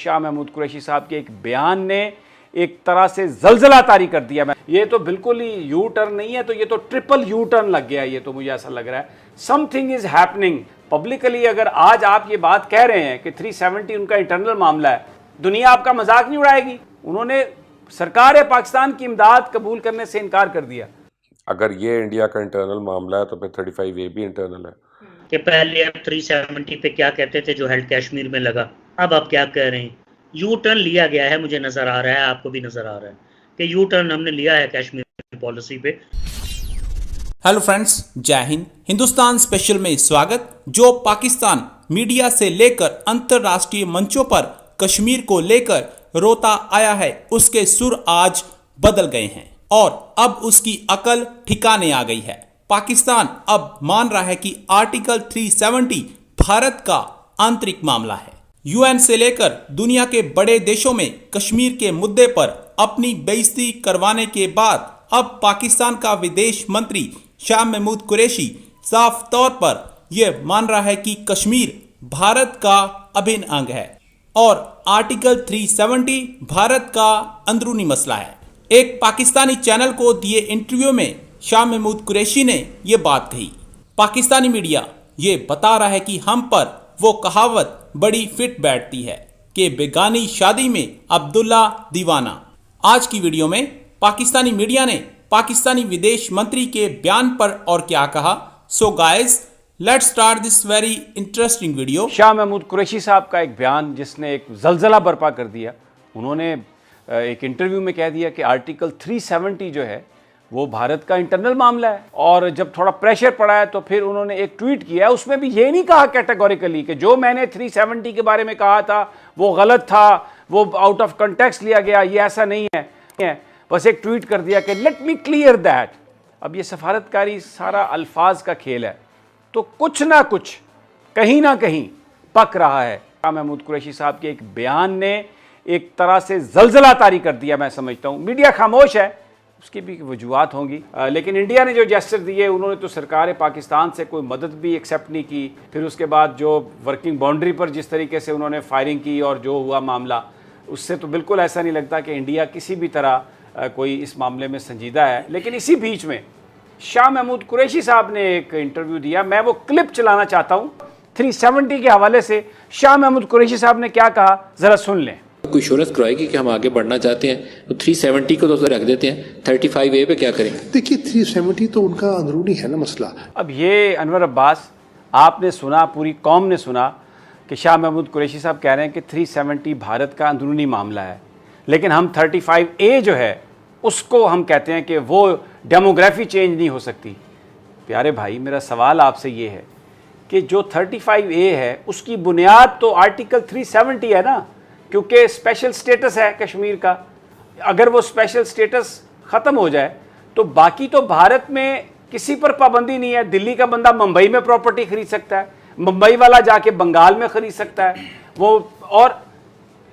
शाह महमूद कुरैशी साहब के एक बयान ने एक तरह से जलजला तारी कर दिया। ये तो बिल्कुल ही यू टर्न नहीं है, तो ये तो ट्रिपल यू टर्न लग गया। ये तो मुझे ऐसा लग रहा है समथिंग इज हैपनिंग पब्लिकली। अगर आज आप ये बात कह रहे हैं कि 370 उनका इंटरनल मामला है, दुनिया आपका मजाक नहीं उड़ाएगी। उन्होंने सरकार पाकिस्तान की इमदाद कबूल करने से इनकार कर दिया। अगर ये इंडिया का इंटरनल मामला है तो फिर 35A भी इंटरनल है। कि पहले आप 370 पे क्या कहते थे जो हेल्थ कश्मीर में लगा, अब आप क्या कह रहे हैं? यू टर्न लिया गया है, मुझे नजर आ रहा है, आपको भी नजर आ रहा है कि यू टर्न हमने लिया है कश्मीर पॉलिसी पे। हेलो फ्रेंड्स, जय हिंद। हिंदुस्तान स्पेशल में स्वागत। जो पाकिस्तान मीडिया से लेकर अंतरराष्ट्रीय मंचों पर कश्मीर को लेकर रोता आया है, उसके सुर आज बदल गए हैं और अब उसकी अकल ठिकाने आ गई है। पाकिस्तान अब मान रहा है कि आर्टिकल 370 भारत का आंतरिक मामला है। यूएन से लेकर दुनिया के बड़े देशों में कश्मीर के मुद्दे पर अपनी बेइज्जती करवाने के बाद अब पाकिस्तान का विदेश मंत्री शाह महमूद कुरैशी साफ तौर पर यह मान रहा है कि कश्मीर भारत का अभिन्न अंग है और आर्टिकल 370 भारत का अंदरूनी मसला है। एक पाकिस्तानी चैनल को दिए इंटरव्यू में शाह महमूद कुरैशी ने यह बात कही। पाकिस्तानी मीडिया ये बता रहा है कि हम पर वो कहावत बड़ी फिट बैठती है कि बेगानी शादी में अब्दुल्ला दीवाना। आज की वीडियो में पाकिस्तानी मीडिया ने पाकिस्तानी विदेश मंत्री के बयान पर और क्या कहा, so guys let's start this very interesting video. Shah Mahmood Qureshi sahab का एक बयान जिसने एक जलजला बर्पा कर दिया। उन्होंने एक इंटरव्यू में कह दिया कि आर्टिकल 370 जो है वो भारत का इंटरनल मामला है। और जब थोड़ा प्रेशर पड़ा है तो फिर उन्होंने एक ट्वीट किया है, उसमें भी ये नहीं कहा कैटेगोरिकली कि जो मैंने 370 के बारे में कहा था वो गलत था, वो आउट ऑफ कंटेक्स्ट लिया गया, ये ऐसा नहीं है। बस एक ट्वीट कर दिया कि लेट मी क्लियर दैट। अब ये सफारतकारी सारा अल्फाज का खेल है, तो कुछ ना कुछ कहीं ना कहीं पक रहा है। शाह महमूद कुरैशी साहब के एक बयान ने एक तरह से जलजला तारी कर दिया। मैं समझता हूँ मीडिया खामोश है, उसकी भी वजूहत होंगी, लेकिन इंडिया ने जो जेस्चर दिए, उन्होंने तो सरकार पाकिस्तान से कोई मदद भी एक्सेप्ट नहीं की। फिर उसके बाद जो वर्किंग बाउंड्री पर जिस तरीके से उन्होंने फायरिंग की और जो हुआ मामला, उससे तो बिल्कुल ऐसा नहीं लगता कि इंडिया किसी भी तरह कोई इस मामले में संजीदा है। लेकिन इसी बीच में शाह महमूद कुरैशी साहब ने एक इंटरव्यू दिया। मैं वो क्लिप चलाना चाहता हूँ 370 के हवाले से। शाह महमूद कुरैशी साहब ने क्या कहा, ज़रा सुन लें। कोई शोरत कराएगी कि हम आगे बढ़ना चाहते हैं तो 370 को तो रख देते हैं, 35A पे क्या करेंगे? देखिए 370 तो उनका अंदरूनी है ना मसला। अब ये अनवर अब्बास, आपने सुना, पूरी कौम ने सुना कि शाह महमूद कुरैशी साहब कह रहे हैं कि 370 भारत का अंदरूनी मामला है, लेकिन हम 35A जो है उसको हम कहते हैं कि वो डेमोग्राफी चेंज नहीं हो सकती। प्यारे भाई, मेरा सवाल आपसे ये है कि जो 35A है उसकी बुनियाद तो आर्टिकल 370 है ना, क्योंकि स्पेशल स्टेटस है कश्मीर का। अगर वो स्पेशल स्टेटस ख़त्म हो जाए तो बाकी तो भारत में किसी पर पाबंदी नहीं है। दिल्ली का बंदा मुंबई में प्रॉपर्टी खरीद सकता है, मुंबई वाला जाके बंगाल में खरीद सकता है वो। और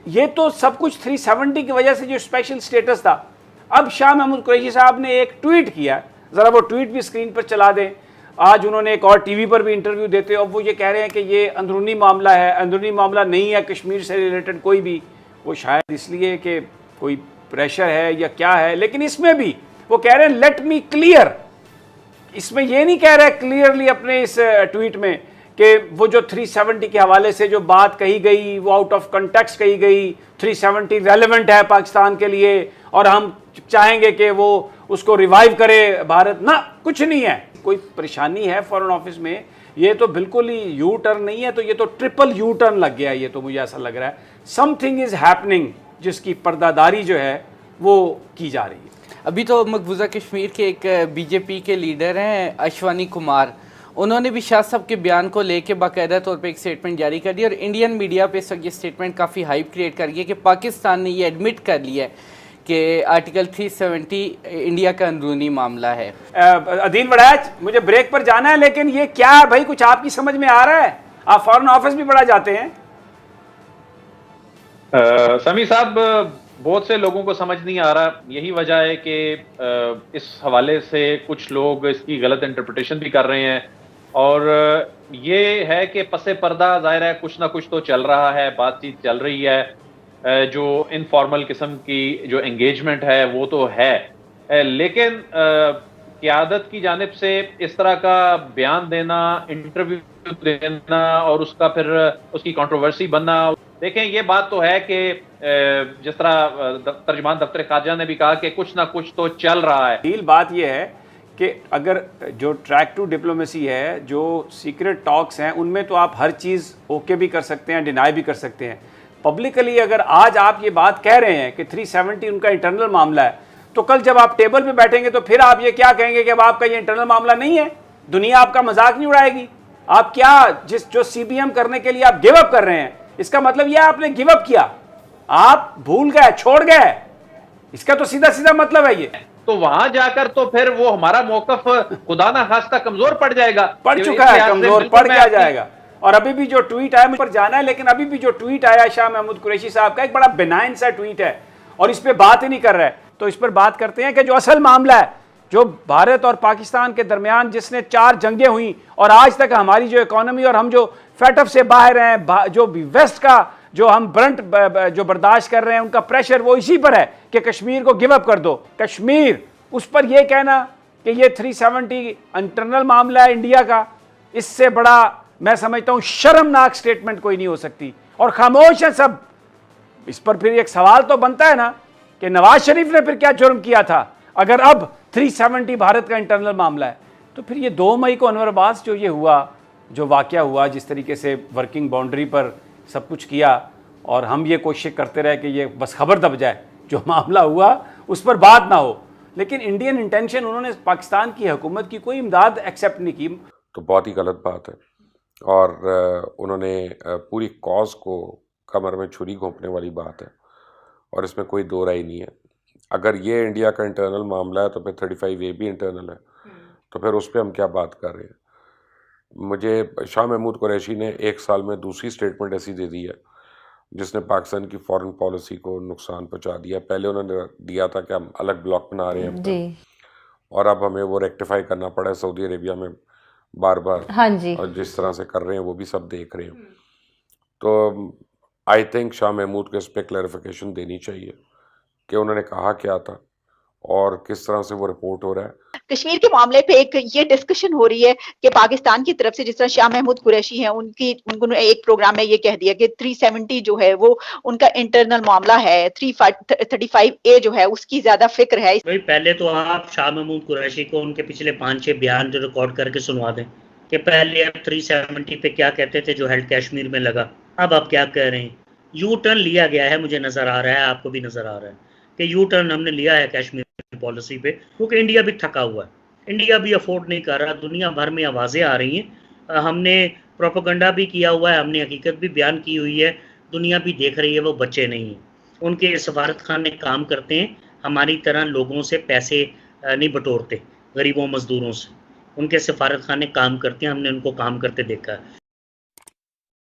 ये तो सब कुछ 370 की वजह से जो स्पेशल स्टेटस था। अब शाह महमूद कुरैशी साहब ने एक ट्वीट किया, ज़रा वो ट्वीट भी स्क्रीन पर चला दें। आज उन्होंने एक और टीवी पर भी इंटरव्यू देते और वो ये कह रहे हैं कि ये अंदरूनी मामला है, अंदरूनी मामला नहीं है कश्मीर से रिलेटेड कोई भी। वो शायद इसलिए कि कोई प्रेशर है या क्या है, लेकिन इसमें भी वो कह रहे हैं लेट मी क्लियर। इसमें ये नहीं कह रहे क्लियरली अपने इस ट्वीट में कि वो जो 370 के हवाले से जो बात कही गई वो आउट ऑफ कंटेक्स्ट कही गई। 370 रेलेवेंट है पाकिस्तान के लिए और हम चाहेंगे कि वो उसको रिवाइव करे भारत ना। कुछ नहीं है, कोई परेशानी है फॉरेन ऑफिस में, ये तो बिल्कुल ही यू टर्न नहीं है, तो ये तो ट्रिपल यू टर्न लग गया। ये तो मुझे ऐसा लग रहा है समथिंग इज हैपनिंग, जिसकी पर्दादारी जो है वो की जा रही है। अभी तो मकबूजा कश्मीर के एक बीजेपी के लीडर हैं अश्वनी कुमार, उन्होंने भी शाह साहब के बयान को लेके बाकायदा तौर पे एक स्टेटमेंट जारी कर दी और इंडियन मीडिया पे इस वक्त ये स्टेटमेंट काफ़ी हाइप क्रिएट कर गई कि पाकिस्तान ने ये एडमिट कर लिया है कि आर्टिकल 370 इंडिया का अंदरूनी मामला है। अदील वड़ैच, मुझे ब्रेक पर जाना है, लेकिन ये क्या है भाई, कुछ आपकी समझ में आ रहा है? आप फॉरेन ऑफिस भी बड़ा जाते हैं। समी साहब, बहुत से लोगों को समझ नहीं आ रहा। यही वजह है कि इस हवाले से कुछ लोग इसकी गलत इंटरप्रिटेशन भी कर रहे हैं और ये है कि पसे पर्दा जाहिर है कुछ ना कुछ तो चल रहा है, बातचीत चल रही है। जो इनफॉर्मल किस्म की जो एंगेजमेंट है वो तो है, लेकिन क़यादत की जानिब से इस तरह का बयान देना, इंटरव्यू देना और उसका फिर उसकी कंट्रोवर्सी बनना, देखें ये बात तो है कि जिस तरह तर्जुमान दफ्तर खारजा ने भी कहा कि कुछ ना कुछ तो चल रहा है। डील बात ये है कि अगर जो ट्रैक टू डिप्लोमेसी है, जो सीक्रेट टॉक्स हैं, उनमें तो आप हर चीज़ ओके भी कर सकते हैं, डिनाई भी कर सकते हैं। पब्लिकली अगर आज आप ये बात कह रहे हैं कि 370 उनका इंटरनल मामला है, तो कल जब आप टेबल पे बैठेंगे तो फिर आप ये क्या कहेंगे कि अब आपका ये इंटरनल मामला नहीं है, दुनिया आपका मजाक नहीं उड़ाएगी। आप क्या जो सीबीएम करने के लिए आप गिव अप कर रहे हैं, इसका मतलब यह आपने गिव अप किया, आप भूल गए, छोड़ गए, इसका तो सीधा सीधा मतलब है ये। तो वहां जाकर तो फिर वो हमारा मौकफ खुदा ना खास्ता कमजोर पड़ जाएगा, पड़ चुका है, कमजोर पड़ क्या जाएगा। और अभी भी जो ट्वीट आया, मुझ पर जाना है, लेकिन अभी भी जो ट्वीट आया शाह महमूद कुरैशी साहब का, एक बड़ा बेनाइन सा ट्वीट है और इस पे बात ही नहीं कर रहा है। तो इस पर बात करते हैं कि जो असल मामला है, जो भारत और पाकिस्तान के दरमियान जिसने 4 जंगें हुई और आज तक हमारी जो इकोनॉमी और हम जो फैटअप से बाहर हैं, जो भी वेस्ट का जो हम ब्रंट जो बर्दाश्त कर रहे हैं, उनका प्रेशर वो इसी पर है कि कश्मीर को गिव अप कर दो। कश्मीर, उस पर यह कहना कि ये 370 इंटरनल मामला है इंडिया का, इससे बड़ा मैं समझता हूं शर्मनाक स्टेटमेंट कोई नहीं हो सकती। और खामोश है सब। इस पर फिर एक सवाल तो बनता है ना कि नवाज शरीफ ने फिर क्या जुर्म किया था, अगर अब 370 भारत का इंटरनल मामला है। तो फिर ये 2 मई को अनवर अब्बास जो ये हुआ, जो वाकया हुआ, जिस तरीके से वर्किंग बाउंड्री पर सब कुछ किया और हम ये कोशिश करते रहे कि ये बस खबर दब जाए, जो मामला हुआ उस पर बात ना हो, लेकिन इंडियन इंटेंशन, उन्होंने पाकिस्तान की हुकूमत की कोई इमदाद एक्सेप्ट नहीं की। तो बहुत ही गलत बात है और उन्होंने पूरी कॉज को कमर में छुरी घोंपने वाली बात है और इसमें कोई दो राय नहीं है। अगर ये इंडिया का इंटरनल मामला है तो फिर 35A भी इंटरनल है, तो फिर उस पर हम क्या बात कर रहे हैं। मुझे शाह महमूद कुरैशी ने 1 साल में दूसरी स्टेटमेंट ऐसी दे दी है जिसने पाकिस्तान की फॉरेन पॉलिसी को नुकसान पहुंचा दिया। पहले उन्होंने दिया था कि हम अलग ब्लॉक बना रहे हैं जी, और अब हमें वो रेक्टिफाई करना पड़ा है सऊदी अरेबिया में बार बार। हाँ जी, और जिस तरह से कर रहे हैं वो भी सब देख रहे हैं। तो आई थिंक शाह महमूद को इस पर क्लैरिफिकेशन देनी चाहिए कि उन्होंने कहा क्या था और किस तरह से वो रिपोर्ट हो रहा है। कश्मीर के मामले पे एक ये डिस्कशन हो रही है कि पाकिस्तान की तरफ से, जिस तरह शाह महमूद कुरैशी हैं, उन्होंने एक प्रोग्राम में ये कह दिया कि 370 जो है वो उनका इंटरनल मामला है, 35A जो है उसकी ज्यादा फिक्र है। भाई पहले तो आप शाह महमूद कुरैशी को उनके पिछले 5-6 बयान जो रिकॉर्ड करके सुनवा दें कि पहले आप 370 पे क्या कहते थे जो हेल्थ कश्मीर में लगा, अब आप क्या कह रहे हैं। यू टर्न लिया गया है, मुझे नजर आ रहा है, आपको भी नजर आ रहा है कि यू टर्न हमने लिया है कश्मीर पॉलिसी पे, क्योंकि इंडिया भी थका हुआ है, इंडिया भी अफोर्ड नहीं कर रहा। दुनिया भर में आवाज़ें आ रही हैं, हमने प्रोपेगेंडा भी किया हुआ है, हमने हकीकत भी बयान की हुई है, दुनिया भी देख रही है वो बच्चे नहीं हैं। उनके सफारत खाने काम करते हैं, हमारी तरह लोगों से पैसे नहीं बटोरते, गरीबों मजदूरों से। उनके सफारत खाने काम करते हैं, हमने उनको काम करते देखा है।